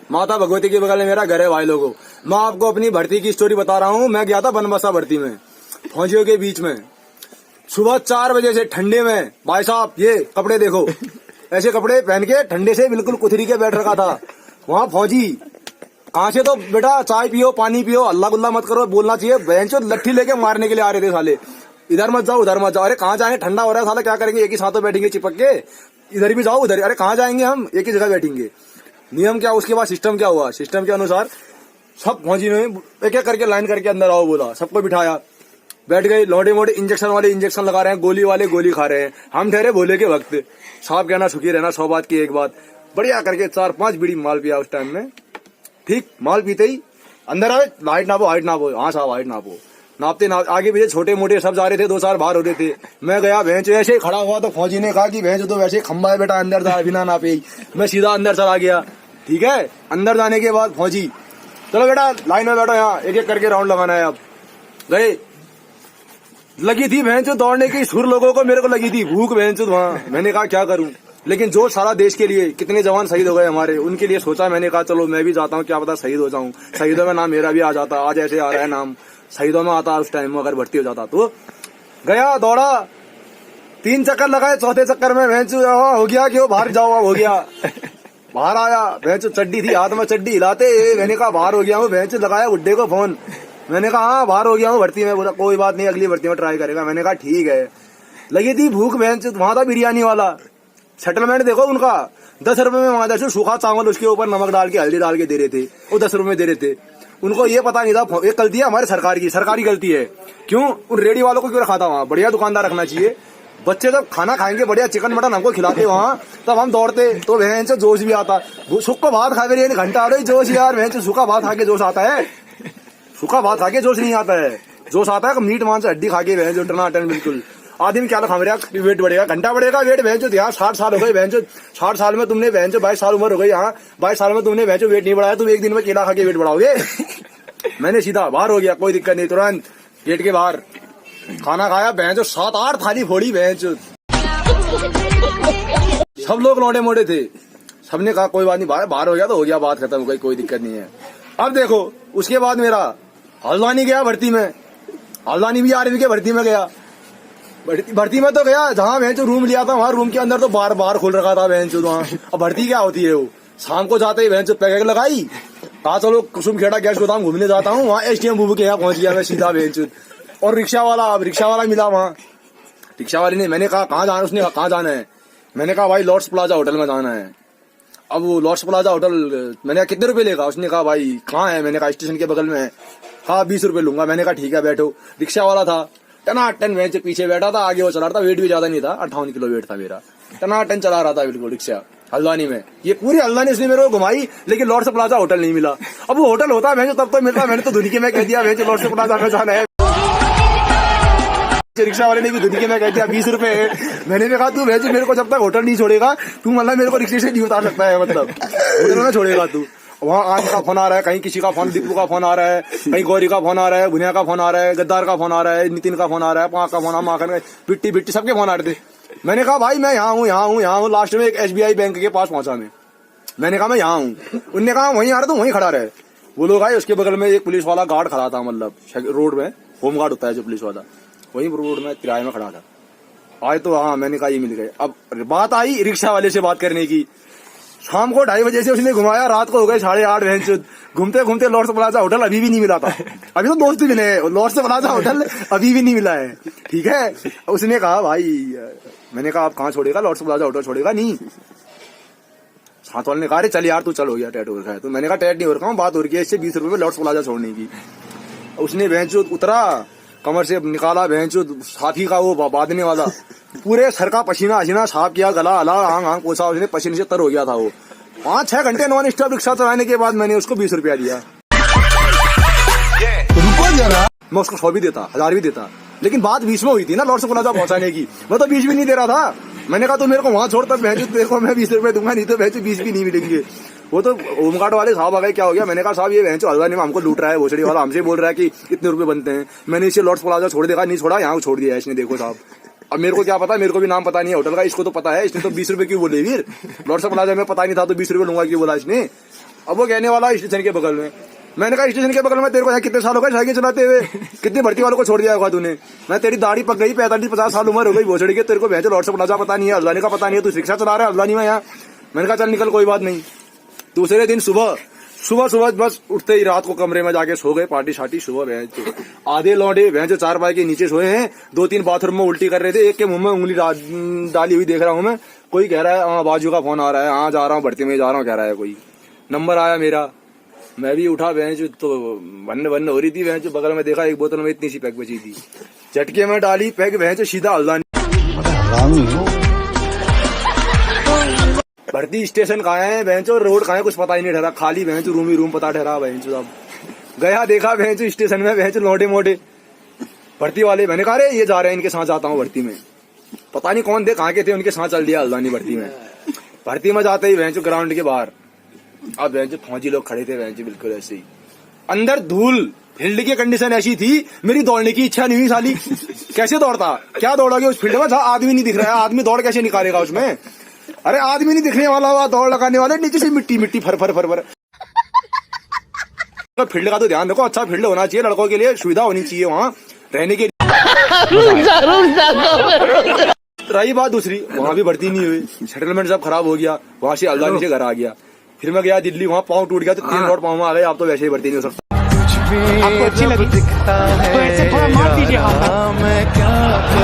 माता भगवती के बगल में मेरा घर है भाई लोगों। मैं आपको अपनी भर्ती की स्टोरी बता रहा हूँ। मैं गया था बनबसा भर्ती में, फौजियों के बीच में, सुबह 4 बजे से ठंडे में। भाई साहब ये कपड़े देखो, ऐसे कपड़े पहन के ठंडे से बिल्कुल कुथरी के बैठ रखा था वहाँ फौजी। कहाँ से तो बेटा चाय पियो, पानी पियो, अल्लाह गुल्ला मत करो, बोलना चाहिए। बहनचोद लट्ठी लेके मारने के लिए आ रहे थे साले। इधर मत जाओ, उधर मत जाओ। अरे कहाँ जाएंगे, ठंडा हो रहा है साला, क्या करेंगे, एक ही साथ बैठेंगे चिपक के। इधर भी जाओ उधर, अरे कहाँ जाएंगे हम, एक ही जगह बैठेंगे। नियम क्या, उसके बाद सिस्टम क्या हुआ, सिस्टम के अनुसार सब फौजी ने एक एक करके लाइन करके अंदर आओ बोला। सबको बिठाया, बैठ गए। लोटे मोटे इंजेक्शन वाले इंजेक्शन लगा रहे हैं, गोली वाले गोली खा रहे हैं। हम ठहरे भोले के वक्त। साहब कहना सुखी रहना, 100 बात की एक बात। बढ़िया करके 4-5 बीड़ी माल पिया उस टाइम में। ठीक, माल पीते ही अंदर आए, हाइट नापो, हाइट नापो। हाँ साहब हाइट नापो। नापते आगे पीछे छोटे मोटे सब जा रहे थे, 2-4 बाहर हो रहे थे। मैं गया, भैंस ऐसे ही खड़ा हुआ तो फौजी ने कहा कि भैंस तो वैसे खंबा है बेटा, अंदर जा बिना नापे ही। मैं सीधा अंदर चला गया। ठीक है, अंदर जाने के बाद फौजी चलो बेटा लाइन में बैठो, यहाँ एक एक करके राउंड लगाना है। अब गए, लगी थी भैंस दौड़ने की सुर लोगों को, मेरे को लगी थी भूख भैंस वहाँ। मैंने कहा क्या करूं, लेकिन जो सारा देश के लिए कितने जवान शहीद हो गए हमारे, उनके लिए सोचा। मैंने कहा चलो मैं भी जाता हूँ, क्या पता शहीद हो जाऊं। शहीदों में नाम मेरा भी आ जाता, आज ऐसे आ रहा है नाम, शहीदों में आता उस टाइम में अगर भर्ती हो जाता तो। गया, दौड़ा, 3 चक्कर लगाए, चौथे चक्कर में भैंस हो गया कि वो बाहर जाओ, हो गया। बाहर आया, भैंस चड्डी थी हाथ में, चड्डी हिलाते। मैंने कहा बाहर हो गया हूँ। भैंस लगाया बुड्ढे को फोन। मैंने कहा हाँ बाहर हो गया हूँ भर्ती में। बोला कोई बात नहीं, अगली भर्ती में ट्राई करेगा। मैंने कहा ठीक है। लगी थी भूख भैंस, वहां था बिरयानी वाला। सेटलमेंट देखो उनका, 10 रुपए में वहां जैसे सूखा चावल, उसके ऊपर नमक डाल के हल्दी डाल के दे रहे थे। वो 10 रुपए में दे रहे थे। उनको ये पता नहीं था ये गलती है हमारे सरकार की, सरकारी गलती है। क्यों उन रेडी वालों को क्यों रखा था वहां, बढ़िया दुकानदार रखना चाहिए। बच्चे जब खाना खाएंगे बढ़िया चिकन मटन हमको खिलाते वहाँ, तब हम दौड़ते, तो भैंस जोश भी आता। सूखा भात खा रही है, घंटा आ रही जोश यार। भैंस सूखा भात खा के जोश आता है, सूखा भात खा के जोश नहीं आता है। जोश आता है मीट मांस हड्डी खा के भैंस टनाटन बिल्कुल। आदमी क्या खा रहा, वेट बढ़ेगा, घंटा बढ़ेगा वेट। भैंस यहाँ 60 साल हो गए, भैंस 60 साल में तुमने भैंस 22 साल उम्र हो गई, यहाँ 22 साल में तुमने भैंस वेट नहीं बढ़ाया, तुम एक दिन में केला खा के वेट बढ़ाओगे। मैंने सीधा बाहर हो गया, कोई दिक्कत नहीं, तुरंत गेट के बाहर खाना खाया। भैंस 7-8 थाली फोड़ी भैंस। सब लोग लौटे मोटे थे, सबने कहा कोई बात नहीं, बाहर हो गया तो हो गया, बात खत्म हो गई, कोई दिक्कत नहीं है। अब देखो उसके बाद मेरा हल्द्वानी गया भर्ती में। हल्द्वानी भी आर्मी के भर्ती में गया। भर्ती में तो गया जहाँ भैंस रूम लिया था, वहाँ रूम के अंदर तो बार खोल रखा था भैंस वहाँ। अब भर्ती क्या होती है वो, शाम को जाते ही भैंस पैकेट लगाई, कहा चलो कुसुम खेड़ा गैस गोदाम घूमने जाता हूँ। वहाँ STM बुबू के यहाँ पहुंच गया मैं सीधा भैंस। और रिक्शा वाला मिला वहाँ। रिक्शा वाले ने, मैंने कहा कहाँ जाना, उसने कहा कहाँ जाना है। मैंने कहा भाई लॉर्ड्स प्लाजा होटल में जाना है। अब वो लॉर्ड्स प्लाजा होटल, मैंने कहा कितने रुपए लेगा, उसने कहा भाई कहाँ है। मैंने कहा स्टेशन के बगल में है। हाँ 20 रुपए लूंगा। मैंने कहा ठीक है बैठो। रिक्शा वाला था, टनाटन भैंस पीछे बैठा था, आगे वो चला रहा था। वेट भी ज्यादा नहीं था, 58 किलो वेट था मेरा। टनाटन चला रहा था बिल्कुल रिक्शा हल्द्वानी में। ये पूरी हल्द्वानी उसने मेरे को घुमाई, लेकिन लॉर्ड्स प्लाजा होटल नहीं मिला। अब वो होटल होता भैंस तब तो मिलता। मैंने तो धुनकी में कह दिया भैंस लॉर्ड्स प्लाजा में जाना है। रिक्शा वाले ने भी धुनकी में कह दिया 20 रुपए है। मैंने भी कहा तू भैंस मेरे को जब तक होटल नहीं छोड़ेगा, तू मतलब मेरे को रिक्शे से नहीं उतार सकता है, मतलब होटल में छोड़ेगा तू। वहाँ आज का फोन आ रहा है, कहीं किसी का फोन, दीपू का फोन आ रहा है, कहीं गौरी का फोन आ रहा है, भुनिया का फोन आ रहा है, गद्दार का फोन आ रहा है, नितिन का फोन आ रहा है, पाँच का फोन, माखन का, बिट्टी सबके फोन आ रहे थे। मैंने कहा भाई मैं यहाँ हूँ। लास्ट में एक SBI बैंक के पास पहुंचा मैंने कहा मैं यहाँ हूँ। उनने कहा वहीं आ रहा, तो वहीं खड़ा रहे। वो लोग आए, उसके बगल में एक पुलिस वाला गार्ड खड़ा था, मतलब रोड में होम गार्ड होता है जो पुलिस वाला, वहीं रोड में किराए में खड़ा था। आए तो हाँ, मैंने कहा ये मिल गए। अब बात आई रिक्शा वाले से बात करने की। शाम को 2:30 बजे से उसने घुमाया, रात को हो गए 8:30 भैंस। घूमते घूमते लॉर्ड्स प्लाजा होटल अभी भी नहीं मिला था। अभी तो दोस्त भी मिले, लॉर्ड्स प्लाजा होटल अभी भी नहीं मिला है। ठीक है, उसने कहा भाई, मैंने कहा आप कहाँ छोड़ेगा, लॉर्ड्स प्लाजा होटल छोड़ेगा नहीं। साथ वाले ने कहा अरे चल यार तू चल, हो गया टैट हो रखा है। तो मैंने कहा टैट नहीं हो रखा हूँ, बात हो रही है इससे 20 रुपए में लॉर्ड्स प्लाजा छोड़ने की। उसने भैंस उतरा, कमर से निकाला भैंस साथी का वो बांधने वाला, पूरे सर का पसीना साफ किया, गला हला, आंग पोछा, उसने पसीने से तर हो गया था वो। 5-6 घंटे नॉन स्टॉप रिक्शा चलाने के बाद मैंने उसको 20 रुपया दिया। मैं उसको 100 भी देता, 1000 भी देता, लेकिन बात 20 में हुई थी ना लॉर्ड्स प्लाजा पहुंचाने की। मैं तो 20 भी नहीं दे रहा था। मैंने कहा तो मेरे को वहां छोड़, तब भैंस देखो मैं 20 रुपए दूंगा, नहीं तो भैंस 20 भी नहीं मिलेंगे। वो तो होमगार्ड वाले साहब आ गए, क्या हो गया। मैंने कहा साहब ये भैंस हल्द्वानी में हमको लूट रहा है, भोसड़ी वाला हमसे बोल रहा है कि इतने रुपए बनते हैं। मैंने इसे लॉर्ड्स प्लाजा छोड़ देगा, नहीं छोड़ा, यहाँ छोड़ दिया इसने, देखो साहब। अब मेरे को क्या पता, मेरे को भी नाम पता नहीं है होटल का, इसको तो पता है। इसने तो 20 रुपए क्यों बोले वीर, लॉर्ड्स प्लाजा में पता नहीं था तो 20 रुपए लूंगा क्यों बोला इसने। अब वो कहने वाला स्टेशन के बगल में। मैंने कहा स्टेशन के बगल में तेरे को कितने साल हो गए साइकिल चलाते हुए, कितने भर्ती वालों को छोड़ दिया होगा तूने। मैं तेरी दाढ़ी पक गई, 45-50 साल उम्र हो गई भोसड़ी के, तेरे को भैंस लॉर्ड से प्लाजा पता नहीं है, अल्लाह का पता नहीं है, तू रिक्शा चला रहा है अल्लाह में यहाँ। मैंने कहा चल निकल कोई बात नहीं। दूसरे दिन सुबह बस उठते ही रात को कमरे में जाके सो गए, पार्टी शार्टी। सुबह भैंस आधे लौंडे भैंस 4 पाए के नीचे सोए हैं, 2-3 बाथरूम में उल्टी कर रहे थे, एक के मुंह में उंगली डाली हुई देख रहा हूं मैं। कोई कह रहा है हाँ बाजू का फोन आ रहा है, हाँ जा रहा हूँ भर्ती में जा रहा हूँ, कह रहा है कोई। नंबर आया मेरा, मैं भी उठा, भैंस तो भन्न हो रही थी भैंस। बगल में देखा एक बोतल में इतनी सी पैक बची थी, झटके में डाली पैक, भैंस सीधा हल्दा। भर्ती स्टेशन कहाँ है भैंस, रोड कहाँ है कुछ पता ही नहीं ठहरा, खाली भैंस रूम ही रूम पता ठहरा भैंस। अब गया देखा भैंस स्टेशन में भैंस लौटे मोटे भर्ती वाले। मैंने कहा ये जा रहे हैं, इनके साथ जाता हूँ भर्ती में। पता नहीं कौन थे कहाँ के थे, उनके साथ चल दिया हल्दानी भर्ती में। भर्ती में जाते ही भैंस ग्राउंड के बाहर, अब भैंस फौजी लोग खड़े थे भैंस बिल्कुल ऐसे ही, अंदर धूल। फील्ड की कंडीशन ऐसी थी, मेरी दौड़ने की इच्छा नहीं हुई साली। कैसे दौड़ता, क्या दौड़ोगे उस फील्ड में, आदमी नहीं दिख रहा है, आदमी दौड़ कैसे निकालेगा उसमें। अरे आदमी नहीं दिखने वाला हुआ, दौड़ लगाने वाले नीचे से मिट्टी फर फर। तो फील्ड का तो ध्यान रखो, अच्छा फील्ड होना चाहिए, लड़कों के लिए सुविधा होनी चाहिए वहाँ रहने के लिए। रही बात दूसरी, वहाँ भी भर्ती नहीं हुई, सेटलमेंट सब खराब हो गया, वहाँ से हल्द्वानी से घर आ गया। फिर मैं गया दिल्ली, वहाँ पाँव टूट गया तो 3 रोड पाँव में आ गए। आप तो वैसे ही भर्ती नहीं हो सकता। आपको अच्छी लगी तो ऐसे थोड़ा मार दीजिए,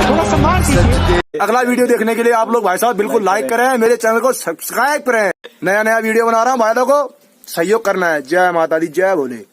थोड़ा सा मार दीजिए। अगला वीडियो देखने के लिए आप लोग भाई साहब बिल्कुल लाइक करें, मेरे चैनल को सब्सक्राइब करें। नया वीडियो बना रहा हूँ, भाई लोगों को सहयोग करना है। जय माता दी, जय भोले।